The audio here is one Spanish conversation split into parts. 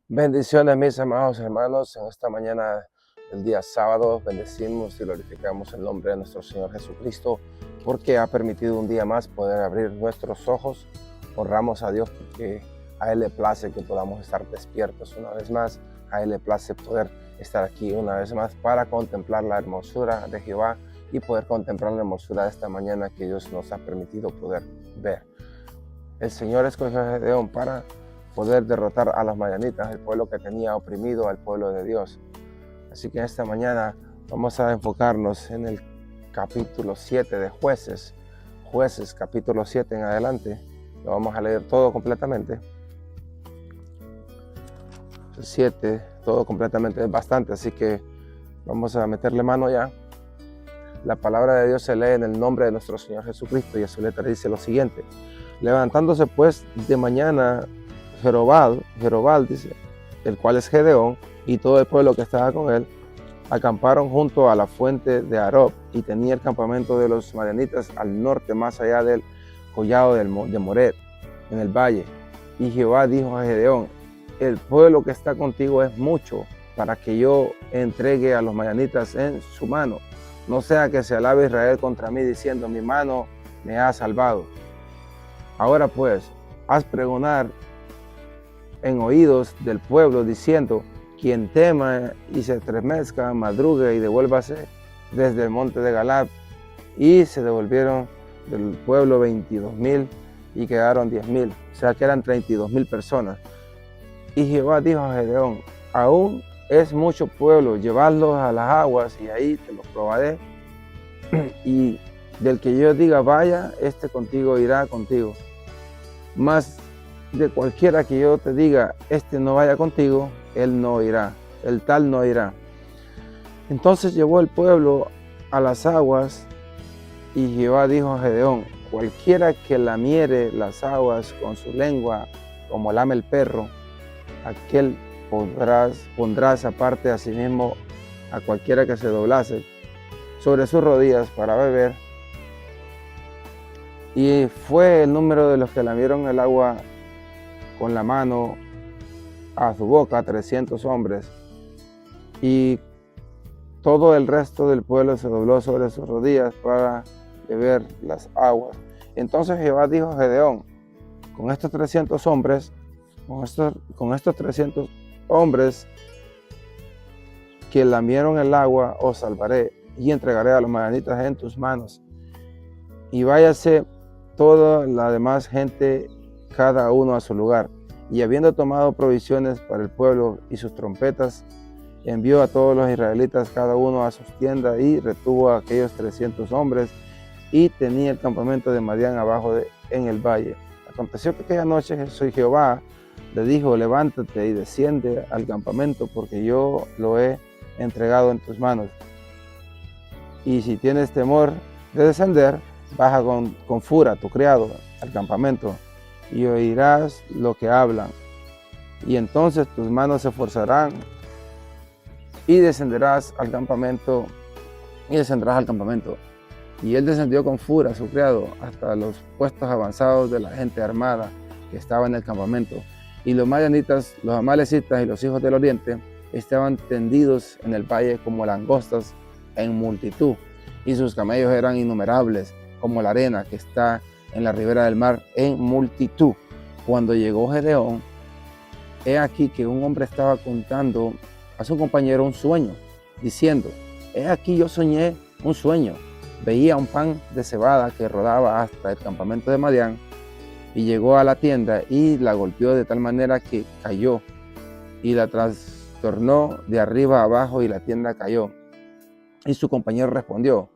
Bendiciones, mis amados hermanos. En esta mañana, el día sábado, bendecimos y glorificamos el nombre de nuestro Señor Jesucristo, porque ha permitido un día más poder abrir nuestros ojos. Honramos a Dios porque a Él le place que podamos estar despiertos una vez más. A Él le place poder estar aquí una vez más para contemplar la hermosura de Jehová y poder contemplar la hermosura de esta mañana que Dios nos ha permitido poder ver. El Señor escogió a Gedeón para poder derrotar a los madianitas, el pueblo que tenía oprimido al pueblo de Dios. Así que esta mañana vamos a enfocarnos en el capítulo 7 de Jueces. Jueces, capítulo 7 en adelante. Lo vamos a leer todo completamente. El 7, todo completamente, es bastante, así que vamos a meterle mano ya. La palabra de Dios se lee en el nombre de nuestro Señor Jesucristo y a su letra dice lo siguiente: levantándose pues de mañana Jerobal dice, el cual es Gedeón, y todo el pueblo que estaba con él, acamparon junto a la fuente de Arob, y tenía el campamento de los madianitas al norte, más allá del collado de Mored, en el valle. Y Jehová dijo a Gedeón: el pueblo que está contigo es mucho, para que yo entregue a los madianitas en su mano. No sea que se alabe Israel contra mí, diciendo: mi mano me ha salvado. Ahora pues, haz pregonar en oídos del pueblo, diciendo: quien tema y se estremezca, madrugue y devuélvase desde el monte de Galad. Y se devolvieron del pueblo 22,000 y quedaron 10,000, o sea que eran 32,000 personas. Y Jehová dijo a Gedeón: aún es mucho pueblo, llevadlos a las aguas y ahí te los probaré. Y del que yo diga vaya, este contigo irá contigo. Mas de cualquiera que yo te diga, este no vaya contigo, él no irá, el tal no irá. Entonces llevó el pueblo a las aguas, y Jehová dijo a Gedeón: cualquiera que lamiere las aguas con su lengua, como lame el perro, aquel pondrás aparte a sí mismo a cualquiera que se doblase sobre sus rodillas para beber. Y fue el número de los que lamieron el agua con la mano a su boca 300 hombres, y todo el resto del pueblo se dobló sobre sus rodillas para beber las aguas. Entonces Jehová dijo a Gedeón: con estos 300 hombres que lamieron el agua, os salvaré, y entregaré a los madianitas en tus manos. Y váyase toda la demás gente, cada uno a su lugar. Y habiendo tomado provisiones para el pueblo y sus trompetas, envió a todos los israelitas cada uno a sus tiendas, y retuvo a aquellos 300 hombres, y tenía el campamento de Madián abajo en el valle. Aconteció que aquella noche Jehová le dijo: levántate y desciende al campamento, porque yo lo he entregado en tus manos. Y si tienes temor de descender, baja con Fura, tu criado, al campamento, y oirás lo que hablan. Y entonces tus manos se forzarán, y descenderás al campamento, Y él descendió con Fura, su criado, hasta los puestos avanzados de la gente armada que estaba en el campamento. Y los madianitas, los amalecitas y los hijos del oriente estaban tendidos en el valle como langostas en multitud, y sus camellos eran innumerables, como la arena que está en la ribera del mar en multitud. Cuando llegó Gedeón, he aquí que un hombre estaba contando a su compañero un sueño, diciendo: he aquí yo soñé un sueño. Veía un pan de cebada que rodaba hasta el campamento de Madián, y llegó a la tienda y la golpeó de tal manera que cayó, y la trastornó de arriba a abajo, y la tienda cayó. Y su compañero respondió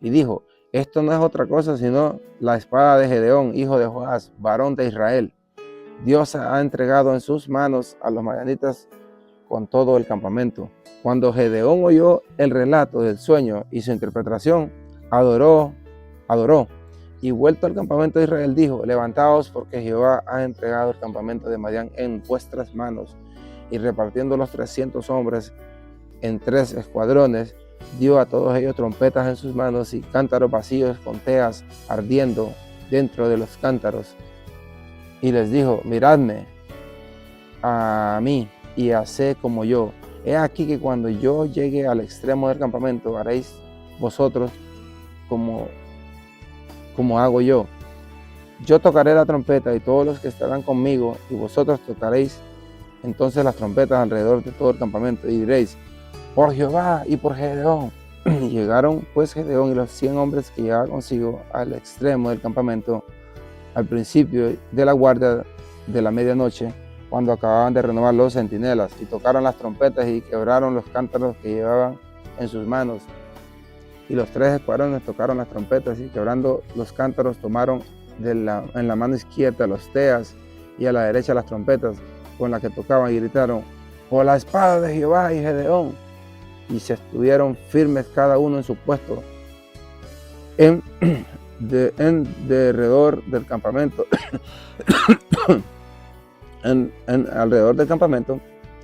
y dijo: esto no es otra cosa sino la espada de Gedeón, hijo de Joás, varón de Israel. Dios ha entregado en sus manos a los madianitas con todo el campamento. Cuando Gedeón oyó el relato del sueño y su interpretación, adoró, y vuelto al campamento de Israel dijo: levantaos, porque Jehová ha entregado el campamento de Madián en vuestras manos. Y repartiendo los 300 hombres en 3 escuadrones, dio a todos ellos trompetas en sus manos y cántaros vacíos con teas ardiendo dentro de los cántaros. Y les dijo: miradme a mí, y haced como yo. He aquí que cuando yo llegue al extremo del campamento, haréis vosotros como hago yo. Yo tocaré la trompeta y todos los que estarán conmigo, y vosotros tocaréis entonces las trompetas alrededor de todo el campamento, y diréis, por Jehová y por Gedeón. Y llegaron pues Gedeón y los 100 hombres que llevaba consigo al extremo del campamento, al principio de la guardia de la medianoche, cuando acababan de renovar los centinelas, y tocaron las trompetas y quebraron los cántaros que llevaban en sus manos. Y los 3 escuadrones tocaron las trompetas y quebrando los cántaros tomaron en la mano izquierda los teas y a la derecha las trompetas con las que tocaban y gritaron, por la espada de Jehová y Gedeón. Y se estuvieron firmes cada uno en su puesto alrededor del campamento. Alrededor del campamento.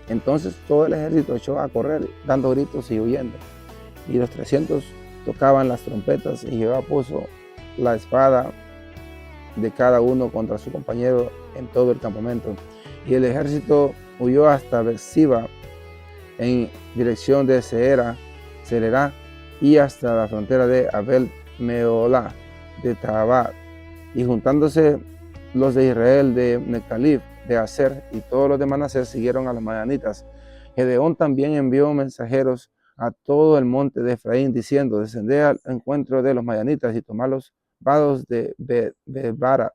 Entonces todo el ejército echó a correr dando gritos y huyendo. Y los 300 tocaban las trompetas, y Jehová puso la espada de cada uno contra su compañero en todo el campamento. Y el ejército huyó hasta Beersheba en dirección de Sererá y hasta la frontera de Abel Meolá de Tabat. Y juntándose los de Israel de Nectalib, de Aser y todos los de Manasés siguieron a los madianitas. Gedeón también envió mensajeros a todo el monte de Efraín, diciendo, descended al encuentro de los madianitas y tomad los vados de Betbara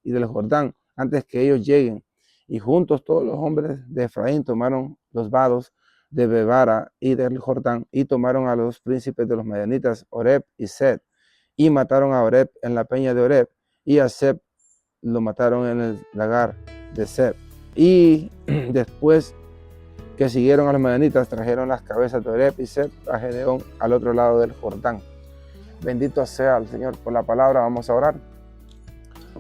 y del Jordán, antes que ellos lleguen. Y juntos todos los hombres de Efraín tomaron los vados de Betbara y del Jordán, y tomaron a los príncipes de los madianitas, Oreb y Seb, y mataron a Oreb en la peña de Oreb, y a Seb lo mataron en el lagar de Seb. Y después que siguieron a los madianitas, trajeron las cabezas de Oreb y Seb a Gedeón al otro lado del Jordán. Bendito sea el Señor por la palabra. Vamos a orar.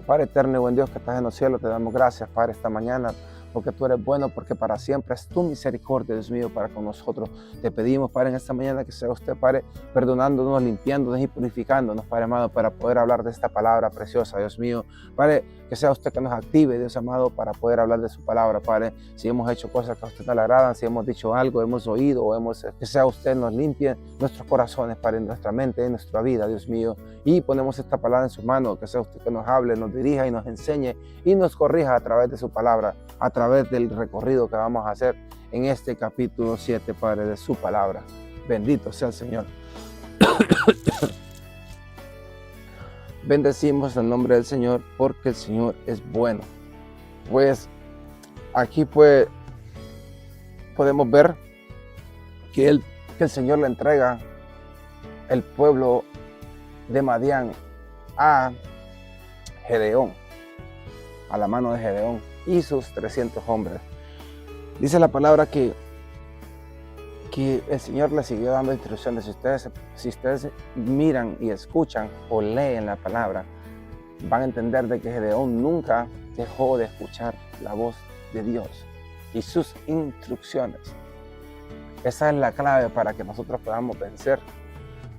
Padre eterno y buen Dios que estás en los cielos, te damos gracias, Padre, esta mañana, porque tú eres bueno, porque para siempre es tu misericordia, Dios mío, para con nosotros. Te pedimos, Padre, en esta mañana que sea usted, Padre, perdonándonos, limpiándonos y purificándonos, Padre amado, para poder hablar de esta palabra preciosa, Dios mío. Padre, que sea usted que nos active, Dios amado, para poder hablar de su palabra, Padre. Si hemos hecho cosas que a usted no le agradan, si hemos dicho algo, hemos oído, que sea usted nos limpie nuestros corazones, Padre, en nuestra mente, en nuestra vida, Dios mío. Y ponemos esta palabra en su mano, que sea usted que nos hable, nos dirija y nos enseñe y nos corrija a través de su palabra, a través del recorrido que vamos a hacer en este capítulo 7, Padre, de su palabra. Bendito sea el Señor. Bendecimos el nombre del Señor porque el Señor es bueno. Pues aquí podemos ver que el Señor le entrega el pueblo de Madián a Gedeón, a la mano de Gedeón y sus 300 hombres. Dice la palabra que el Señor le siguió dando instrucciones. Si ustedes miran y escuchan o leen la palabra, van a entender de que Gedeón nunca dejó de escuchar la voz de Dios y sus instrucciones. Esa es la clave para que nosotros podamos vencer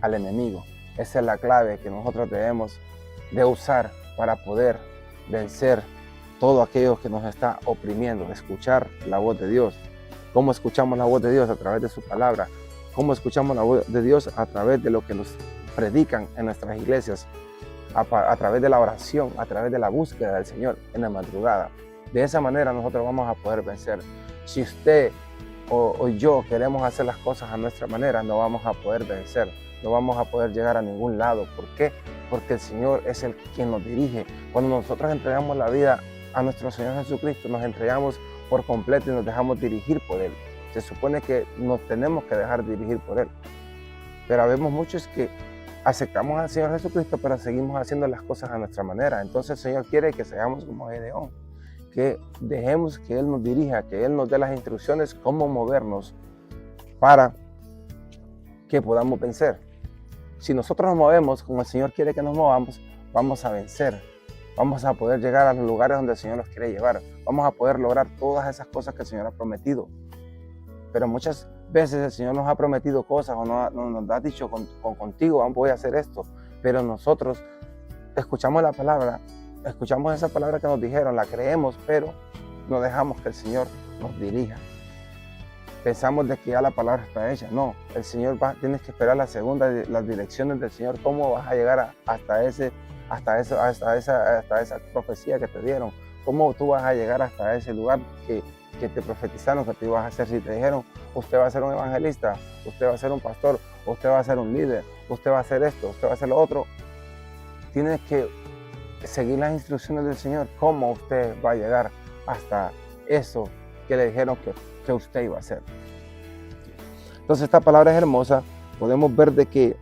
al enemigo. Esa es la clave que nosotros debemos de usar para poder vencer todo aquello que nos está oprimiendo, escuchar la voz de Dios. ¿Cómo escuchamos la voz de Dios? A través de su palabra. ¿Cómo escuchamos la voz de Dios? A través de lo que nos predican en nuestras iglesias, a través de la oración, a través de la búsqueda del Señor en la madrugada. De esa manera nosotros vamos a poder vencer. Si usted o yo queremos hacer las cosas a nuestra manera, no vamos a poder vencer, no vamos a poder llegar a ningún lado. ¿Por qué? Porque el Señor es el quien nos dirige. Cuando nosotros entregamos la vida a nuestro Señor Jesucristo, nos entregamos por completo y nos dejamos dirigir por Él. Se supone que nos tenemos que dejar dirigir por Él. Pero vemos muchos que aceptamos al Señor Jesucristo, pero seguimos haciendo las cosas a nuestra manera. Entonces el Señor quiere que seamos como Gedeón, que dejemos que Él nos dirija, que Él nos dé las instrucciones cómo movernos para que podamos vencer. Si nosotros nos movemos como el Señor quiere que nos movamos, vamos a vencer. Vamos a poder llegar a los lugares donde el Señor nos quiere llevar. Vamos a poder lograr todas esas cosas que el Señor ha prometido. Pero muchas veces el Señor nos ha prometido cosas o nos ha dicho contigo voy a hacer esto. Pero nosotros escuchamos la palabra, escuchamos esa palabra que nos dijeron, la creemos, pero no dejamos que el Señor nos dirija. Pensamos de que ya la palabra está hecha. No, el Señor tienes que esperar las direcciones del Señor. ¿Cómo vas a llegar hasta esa profecía que te dieron? ¿Cómo tú vas a llegar hasta ese lugar que te profetizaron que tú ibas a hacer? Si te dijeron, usted va a ser un evangelista, usted va a ser un pastor, usted va a ser un líder, usted va a hacer esto, usted va a hacer lo otro. Tienes que seguir las instrucciones del Señor. ¿Cómo usted va a llegar hasta eso que le dijeron que usted iba a hacer? Entonces esta palabra es hermosa. Podemos ver de que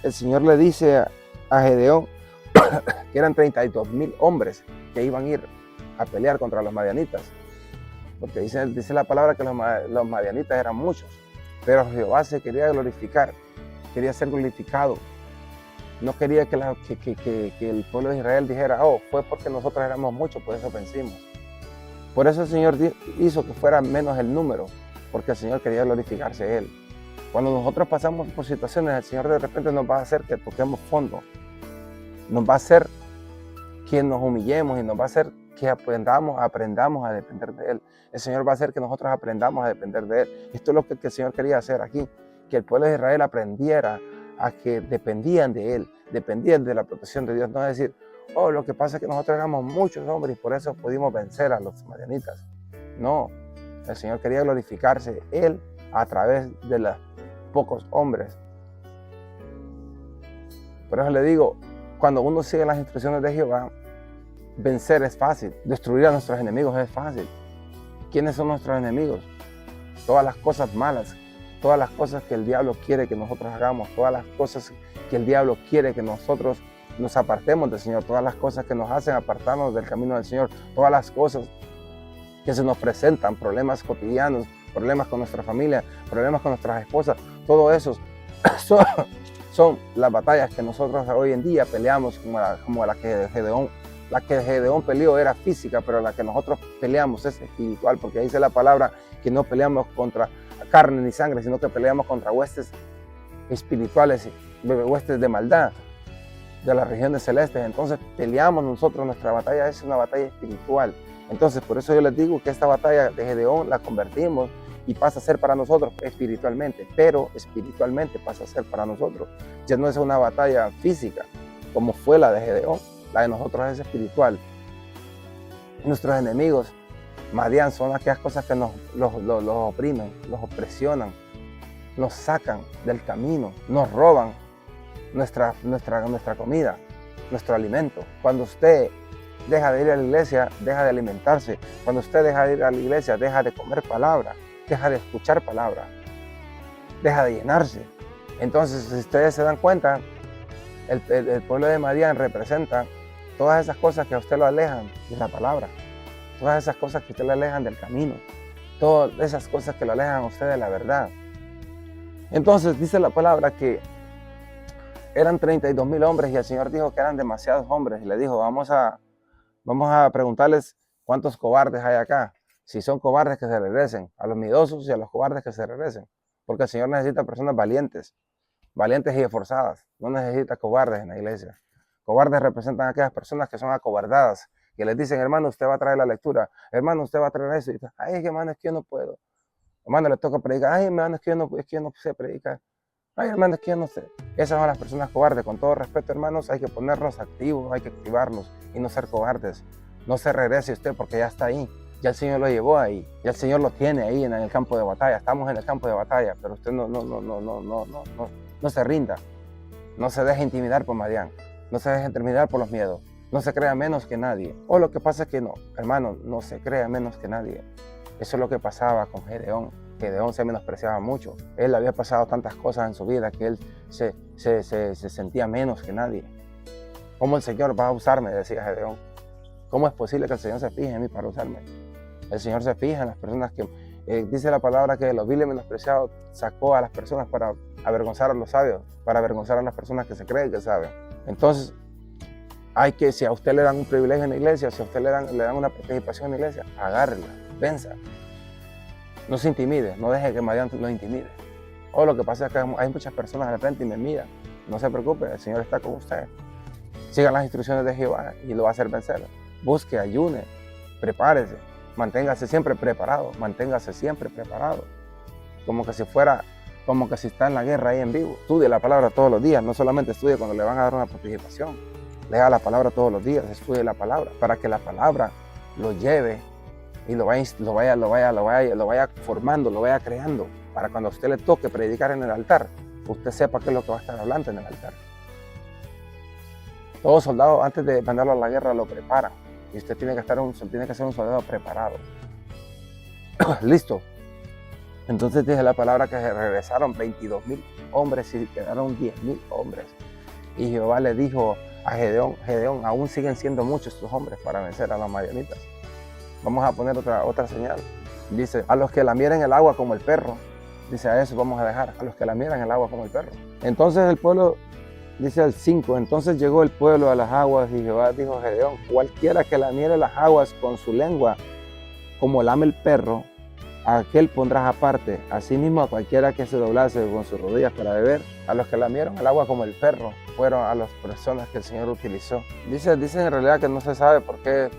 el Señor le dice a Gedeón que eran 32,000 hombres que iban a ir a pelear contra los madianitas, porque dice la palabra que los madianitas eran muchos, pero Jehová se quería glorificar, quería ser glorificado. No quería que el pueblo de Israel dijera, oh, fue porque nosotros éramos muchos, por eso vencimos. Por eso el Señor hizo que fuera menos el número, porque el Señor quería glorificarse Él. Cuando nosotros pasamos por situaciones, el Señor de repente nos va a hacer que toquemos fondo. Nos va a hacer que nos humillemos y nos va a hacer que aprendamos a depender de Él. El Señor va a hacer que nosotros aprendamos a depender de Él. Esto es lo que el Señor quería hacer aquí, que el pueblo de Israel aprendiera a que dependían de Él, dependían de la protección de Dios. No es decir, oh, lo que pasa es que nosotros éramos muchos hombres y por eso pudimos vencer a los madianitas. No, el Señor quería glorificarse Él a través de los pocos hombres. Por eso le digo, cuando uno sigue las instrucciones de Jehová, vencer es fácil, destruir a nuestros enemigos es fácil. ¿Quiénes son nuestros enemigos? Todas las cosas malas, todas las cosas que el diablo quiere que nosotros hagamos, todas las cosas que el diablo quiere que nosotros nos apartemos del Señor, todas las cosas que nos hacen apartarnos del camino del Señor, todas las cosas que se nos presentan, problemas cotidianos, problemas con nuestra familia, problemas con nuestras esposas, todo eso son las batallas que nosotros hoy en día peleamos, como la que Gedeón. La que Gedeón peleó era física, pero la que nosotros peleamos es espiritual, porque dice la palabra que no peleamos contra carne ni sangre, sino que peleamos contra huestes espirituales, huestes de maldad de las regiones celestes. Entonces peleamos nosotros, nuestra batalla es una batalla espiritual. Entonces por eso yo les digo que esta batalla de Gedeón la convertimos y pasa a ser para nosotros espiritualmente, pero espiritualmente pasa a ser para nosotros. Ya no es una batalla física como fue la de Gedeón, la de nosotros es espiritual. Nuestros enemigos, Madián, son aquellas cosas que los oprimen, los opresionan, nos sacan del camino, nos roban nuestra comida, nuestro alimento. Cuando usted deja de ir a la iglesia, deja de alimentarse. Cuando usted deja de ir a la iglesia, deja de comer palabra, deja de escuchar palabra, deja de llenarse. Entonces, si ustedes se dan cuenta, el pueblo de Madián representa todas esas cosas que a usted lo alejan de la palabra, todas esas cosas que a usted lo alejan del camino, todas esas cosas que lo alejan a usted de la verdad. Entonces dice la palabra que eran 32,000 hombres y el Señor dijo que eran demasiados hombres y le dijo, vamos a preguntarles cuántos cobardes hay acá. Si son cobardes, que se regresen, a los miedosos y a los cobardes que se regresen, porque el Señor necesita personas valientes y esforzadas, no necesita cobardes en la iglesia. Cobardes representan a aquellas personas que son acobardadas, que les dicen, hermano, usted va a traer la lectura, hermano, usted va a traer eso, y dice, ay, hermano, es que yo no puedo. Hermano, le toca predicar, ay, hermano, es que yo no sé predicar. Ay, hermano, es que yo no sé. Esas son las personas cobardes. Con todo respeto, hermanos, hay que ponernos activos, hay que activarnos y no ser cobardes. No se regrese usted porque ya está ahí. Ya el Señor lo llevó ahí. Ya el Señor lo tiene ahí en el campo de batalla. Estamos en el campo de batalla, pero usted no se rinda. No se deje intimidar por Madián. No se deje intimidar por los miedos. No se crea menos que nadie. O lo que pasa es que no, hermano, no se crea menos que nadie. Eso es lo que pasaba con Gedeón. Gedeón se menospreciaba mucho. Él había pasado tantas cosas en su vida que él se sentía menos que nadie. ¿Cómo el Señor va a usarme?, decía Gedeón. ¿Cómo es posible que el Señor se fije en mí para usarme? El Señor se fija en las personas que... dice la palabra que de los viles menospreciados sacó a las personas para avergonzar a los sabios, para avergonzar a las personas que se creen que saben. Entonces, si a usted le dan un privilegio en la iglesia, si a usted le dan una participación en la iglesia, agárrela, venza. No se intimide, no deje que Madián lo intimide. O lo que pasa es que hay muchas personas al frente y me miran. No se preocupe, el Señor está con usted. Siga las instrucciones de Jehová y lo va a hacer vencer. Busque, ayune, prepárese. Manténgase siempre preparado, manténgase siempre preparado. Como que si fuera, como que si está en la guerra ahí en vivo. Estudie la palabra todos los días, no solamente estudie cuando le van a dar una participación. Lea la palabra todos los días, estudie la palabra, para que la palabra lo lleve y lo vaya formando, lo vaya creando, para cuando a usted le toque predicar en el altar, usted sepa qué es lo que va a estar hablando en el altar. Todo soldado, antes de mandarlo a la guerra, lo prepara. Y usted tiene que ser un soldado preparado. Listo. Entonces dice la palabra que se regresaron 22,000 hombres y quedaron 10,000 hombres. Y Jehová le dijo a Gedeón, aún siguen siendo muchos tus hombres para vencer a los madianitas. Vamos a poner otra señal. Dice, a los que lamieren el agua como el perro, dice, a eso vamos a dejar, a los que lamieran el agua como el perro. Entonces el pueblo, dice el 5, entonces llegó el pueblo a las aguas y Jehová dijo a Gedeón, cualquiera que lamiere las aguas con su lengua como lame el perro, a aquel pondrás aparte, asimismo a cualquiera que se doblase con sus rodillas para beber. A los que lamieron el agua como el perro fueron a las personas que el Señor utilizó. Dicen en realidad que no se sabe por qué,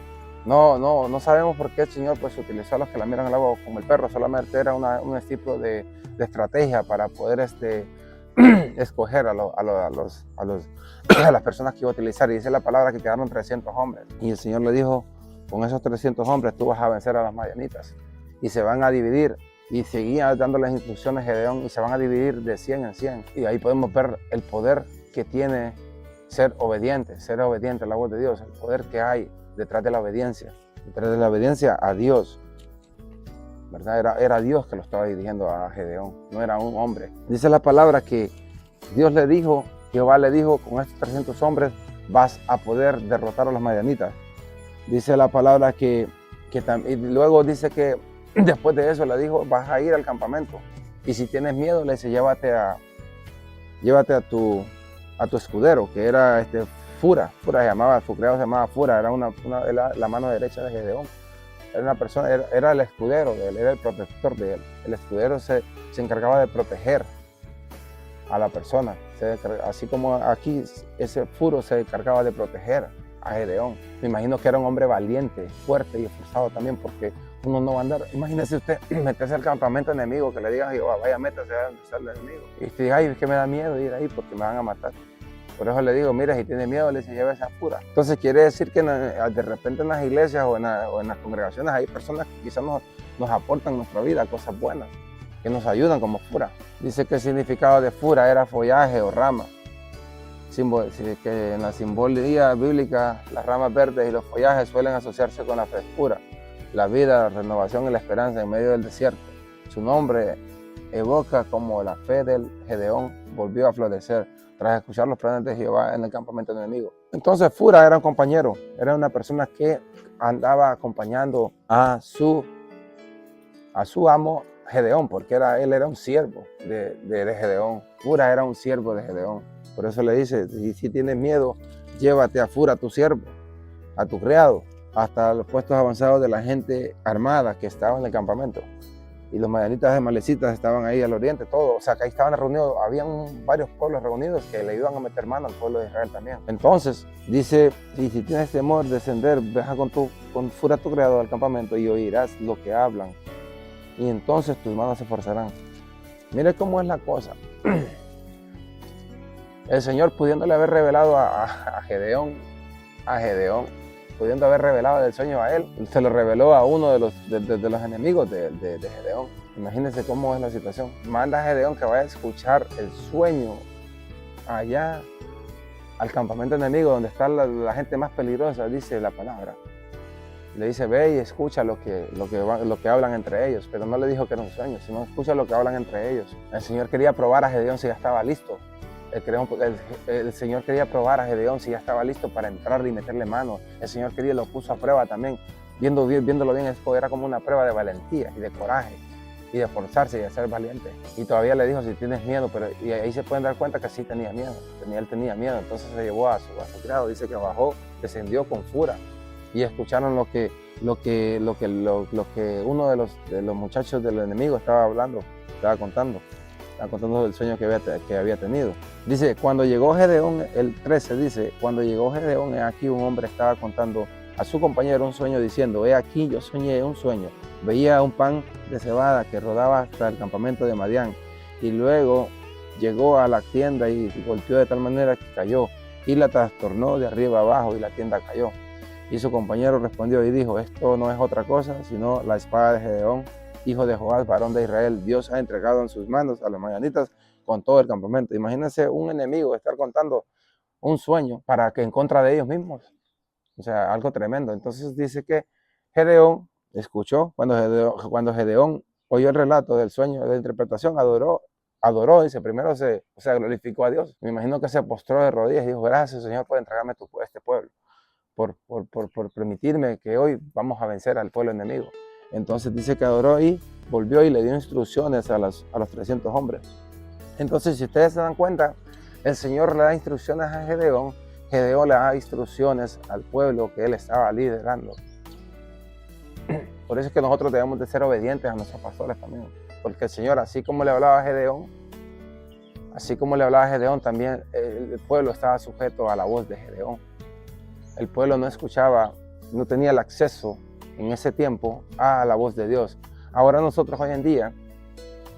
no sabemos por qué el Señor pues utilizó a los que lamieron el agua como el perro, solamente era un tipo de estrategia para poder escoger a las personas que iba a utilizar. Y dice la palabra que quedaron 300 hombres. Y el Señor le dijo, con esos 300 hombres tú vas a vencer a las madianitas. Y se van a dividir, y seguía dando las instrucciones Gedeón, y se van a dividir de 100 en 100. Y ahí podemos ver el poder que tiene ser obediente a la voz de Dios, el poder que hay detrás de la obediencia a Dios, ¿verdad? Era Dios que lo estaba dirigiendo a Gedeón, no era un hombre. Dice la palabra que Jehová le dijo, con estos 300 hombres vas a poder derrotar a los madianitas. Dice la palabra y luego dice que después de eso le dijo, vas a ir al campamento. Y si tienes miedo, le dice, llévate a tu escudero, que era Fura. Su criado se llamaba Fura, era la mano derecha de Gedeón. Era una persona, era el escudero de él, era el protector de él. El escudero se encargaba de proteger a la persona. Así como aquí, ese Furo se encargaba de proteger a Gedeón. Me imagino que era un hombre valiente, fuerte y esforzado también, porque uno no va a andar. Imagínese usted meterse al campamento enemigo, que le digan, Jehová, vaya, métase a donde está el enemigo. Y usted diga, ay, es que me da miedo ir ahí porque me van a matar. Por eso le digo, mira, si tiene miedo, le dice, lleve esa Fura. Entonces quiere decir que de repente en las iglesias o en las congregaciones hay personas que quizás nos aportan en nuestra vida cosas buenas, que nos ayudan como Fura. Dice que el significado de Fura era follaje o rama. Que en la simbología bíblica las ramas verdes y los follajes suelen asociarse con la frescura, la vida, la renovación y la esperanza en medio del desierto. Su nombre evoca como la fe del Gedeón volvió a florecer tras escuchar los planes de Jehová en el campamento enemigo. Entonces Fura era un compañero, era una persona que andaba acompañando a su amo Gedeón, porque él era un siervo de Gedeón. Fura era un siervo de Gedeón. Por eso le dice, si tienes miedo, llévate a Fura, a tu siervo, a tu criado, hasta los puestos avanzados de la gente armada que estaba en el campamento. Y los madianitas amalecitas estaban ahí al oriente, todo. O sea, que ahí estaban reunidos, habían varios pueblos reunidos que le iban a meter mano al pueblo de Israel también. Entonces, dice, y si tienes temor de descender, deja con Fura tu criado al campamento y oirás lo que hablan. Y entonces tus manos se esforzarán. Mire cómo es la cosa. El Señor, pudiéndole haber revelado a Gedeón, pudiendo haber revelado el sueño a él, se lo reveló a uno de los enemigos de Gedeón. Imagínense cómo es la situación. Manda a Gedeón que vaya a escuchar el sueño allá al campamento enemigo, donde está la gente más peligrosa, dice la palabra. Le dice, ve y escucha lo que hablan entre ellos, pero no le dijo que era un sueño, sino escucha lo que hablan entre ellos. El Señor quería probar a Gedeón si ya estaba listo. El Señor quería probar a Gedeón si ya estaba listo para entrar y meterle mano. El Señor lo puso a prueba también. Viéndolo bien, era como una prueba de valentía y de coraje y de esforzarse y de ser valiente. Y todavía le dijo, si tienes miedo, y ahí se pueden dar cuenta que sí tenía miedo. Él tenía miedo, entonces se llevó a su criado. Dice que bajó, descendió con Fura y escucharon lo que uno de los muchachos del enemigo estaba contando del sueño que había tenido. Dice, cuando llegó Gedeón, el 13 dice, cuando llegó Gedeón, aquí un hombre estaba contando a su compañero un sueño diciendo: he aquí, yo soñé un sueño. Veía un pan de cebada que rodaba hasta el campamento de Madián, y luego llegó a la tienda y golpeó de tal manera que cayó, y la trastornó de arriba abajo, y la tienda cayó. Y su compañero respondió y dijo: esto no es otra cosa sino la espada de Gedeón, hijo de Joás, varón de Israel. Dios ha entregado en sus manos a los madianitas con todo el campamento. Imagínense un enemigo estar contando un sueño para que en contra de ellos mismos. O sea, algo tremendo. Entonces dice que Gedeón escuchó, cuando Gedeón oyó el relato del sueño, de la interpretación, adoró, dice, primero glorificó a Dios. Me imagino que se postró de rodillas y dijo: gracias, Señor, por entregarme este pueblo, por permitirme que hoy vamos a vencer al pueblo enemigo. Entonces dice que adoró y volvió y le dio instrucciones a los 300 hombres. Entonces, si ustedes se dan cuenta, el Señor le da instrucciones a Gedeón, Gedeón le da instrucciones al pueblo que él estaba liderando. Por eso es que nosotros debemos de ser obedientes a nuestros pastores también, porque el Señor, así como le hablaba a Gedeón, también el pueblo estaba sujeto a la voz de Gedeón. El pueblo no escuchaba, no tenía el acceso en ese tiempo a la voz de Dios. Ahora nosotros hoy en día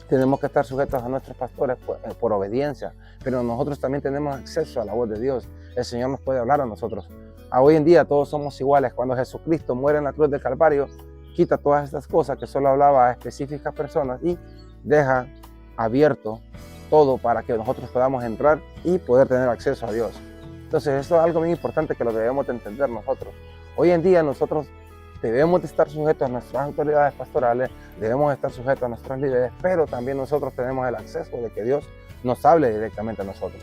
tenemos que estar sujetos a nuestros pastores por obediencia, pero nosotros también tenemos acceso a la voz de Dios. El Señor nos puede hablar a nosotros. Hoy en día todos somos iguales. Cuando Jesucristo muere en la cruz del Calvario, quita todas estas cosas que solo hablaba a específicas personas y deja abierto todo para que nosotros podamos entrar y poder tener acceso a Dios. Entonces, esto es algo muy importante que lo debemos de entender nosotros. Hoy en día nosotros debemos de estar sujetos a nuestras autoridades pastorales, debemos de estar sujetos a nuestros líderes, pero también nosotros tenemos el acceso de que Dios nos hable directamente a nosotros.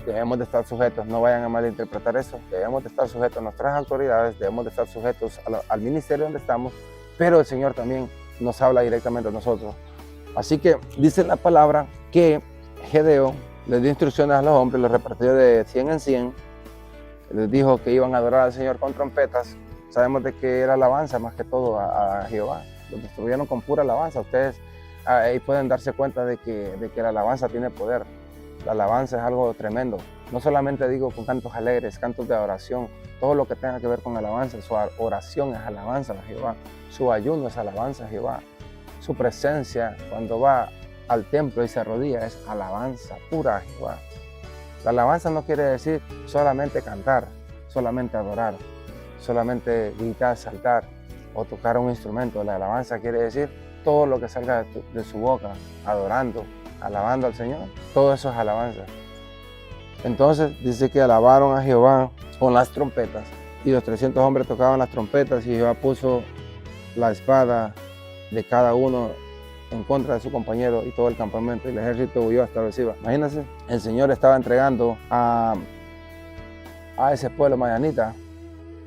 Debemos de estar sujetos, no vayan a malinterpretar eso, debemos de estar sujetos a nuestras autoridades, debemos de estar sujetos al ministerio donde estamos, pero el Señor también nos habla directamente a nosotros. Así que dice la palabra que Gedeón les dio instrucciones a los hombres, los repartió de 100 en 100, les dijo que iban a adorar al Señor con trompetas. Sabemos de que era alabanza más que todo a Jehová. Los destruyeron con pura alabanza. Ustedes ahí pueden darse cuenta de que la alabanza tiene poder. La alabanza es algo tremendo. No solamente digo con cantos alegres, cantos de adoración, todo lo que tenga que ver con alabanza. Su oración es alabanza a Jehová. Su ayuno es alabanza a Jehová. Su presencia cuando va al templo y se arrodilla es alabanza pura a Jehová. La alabanza no quiere decir solamente cantar, solamente adorar, solamente gritar, saltar o tocar un instrumento. La alabanza quiere decir todo lo que salga de su boca, adorando, alabando al Señor. Todo eso es alabanza. Entonces dice que alabaron a Jehová con las trompetas, y los 300 hombres tocaban las trompetas, y Jehová puso la espada de cada uno en contra de su compañero, y todo el campamento y el ejército huyó hasta Beersheba. Imagínense, el Señor estaba entregando a ese pueblo madianita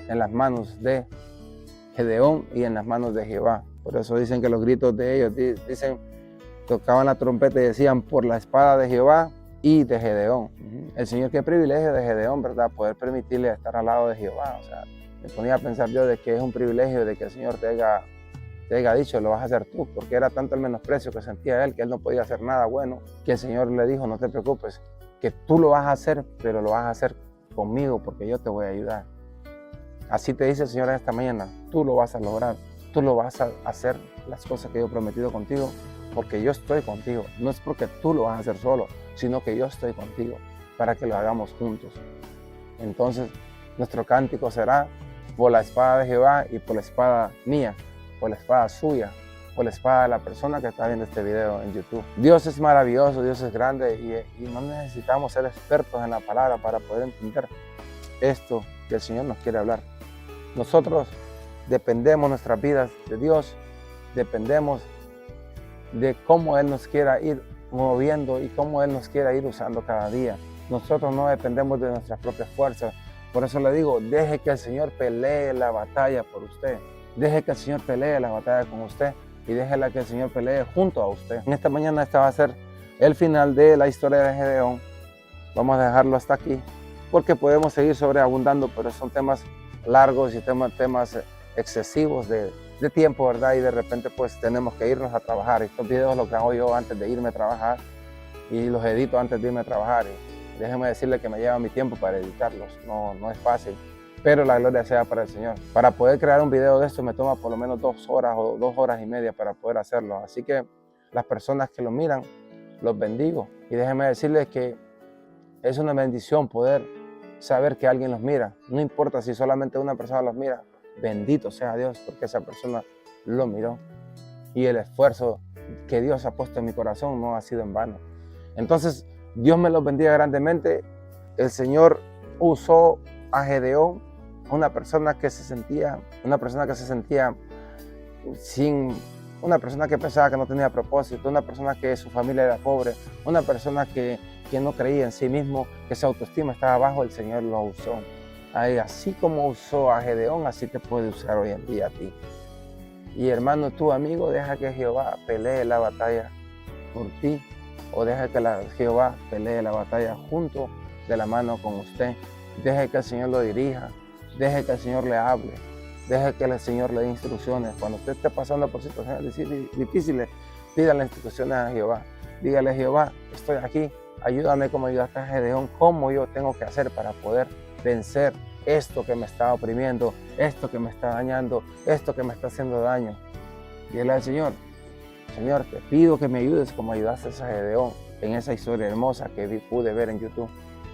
en las manos de Gedeón y en las manos de Jehová. Por eso dicen que los gritos de ellos, tocaban la trompeta y decían: por la espada de Jehová y de Gedeón. El Señor, qué privilegio de Gedeón, ¿verdad? Poder permitirle estar al lado de Jehová. O sea, me ponía a pensar yo de que es un privilegio de que el Señor te haya dicho: lo vas a hacer tú, porque era tanto el menosprecio que sentía él, que él no podía hacer nada bueno, que el Señor le dijo: no te preocupes, que tú lo vas a hacer, pero lo vas a hacer conmigo, porque yo te voy a ayudar. Así te dice el Señor esta mañana: tú lo vas a lograr, tú lo vas a hacer las cosas que yo he prometido contigo, porque yo estoy contigo. No es porque tú lo vas a hacer solo, sino que yo estoy contigo, para que lo hagamos juntos. Entonces, nuestro cántico será: por la espada de Jehová y por la espada mía, por la espada suya, por la espada de la persona que está viendo este video en YouTube. Dios es maravilloso, Dios es grande, y no necesitamos ser expertos en la palabra para poder entender esto que el Señor nos quiere hablar. Nosotros dependemos nuestras vidas de Dios, dependemos de cómo Él nos quiera ir moviendo y cómo Él nos quiera ir usando cada día. Nosotros no dependemos de nuestras propias fuerzas. Por eso le digo: deje que el Señor pelee la batalla por usted. Deje que el Señor pelee la batalla con usted, y déjela que el Señor pelee junto a usted. En esta mañana esta va a ser el final de la historia de Gedeón. Vamos a dejarlo hasta aquí, porque podemos seguir sobreabundando, pero son temas largos y temas excesivos de tiempo, ¿verdad? Y de repente pues tenemos que irnos a trabajar. Estos videos los hago yo antes de irme a trabajar, y los edito antes de irme a trabajar. Y déjenme decirle que me lleva mi tiempo para editarlos. No es fácil, pero la gloria sea para el Señor. Para poder crear un video de esto me toma por lo menos 2 horas o 2 horas y media para poder hacerlo. Así que las personas que lo miran, los bendigo. Y déjenme decirles que es una bendición poder saber que alguien los mira. No importa si solamente una persona los mira. Bendito sea Dios porque esa persona lo miró. Y el esfuerzo que Dios ha puesto en mi corazón no ha sido en vano. Entonces, Dios me los bendiga grandemente. El Señor usó a Gedeón, una persona que se sentía una persona que pensaba que no tenía propósito, una persona que su familia era pobre, una persona que no creía en sí mismo, que su autoestima estaba bajo. El Señor lo usó. Así como usó a Gedeón, así te puede usar hoy en día a ti. Y hermano, tu amigo, deja que Jehová pelee la batalla por ti, o deja que Jehová pelee la batalla junto de la mano con usted. Deje que el Señor lo dirija, deje que el Señor le hable, deje que el Señor le dé instrucciones. Cuando usted esté pasando por situaciones difíciles, pídale instrucciones a Jehová. Dígale: Jehová, estoy aquí, ayúdame como ayudaste a Gedeón, cómo yo tengo que hacer para poder vencer esto que me está oprimiendo, esto que me está dañando, esto que me está haciendo daño. Dígale al Señor: Señor, te pido que me ayudes como ayudaste a Gedeón en esa historia hermosa que pude ver en YouTube,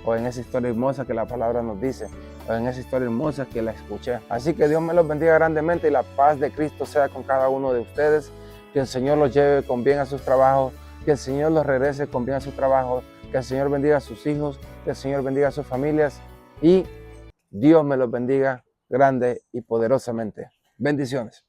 o en esa historia hermosa que la palabra nos dice, o en esa historia hermosa que la escuché. Así que Dios me los bendiga grandemente y la paz de Cristo sea con cada uno de ustedes. Que el Señor los lleve con bien a sus trabajos, que el Señor los regrese con bien a sus trabajos, que el Señor bendiga a sus hijos, que el Señor bendiga a sus familias y Dios me los bendiga grande y poderosamente. Bendiciones.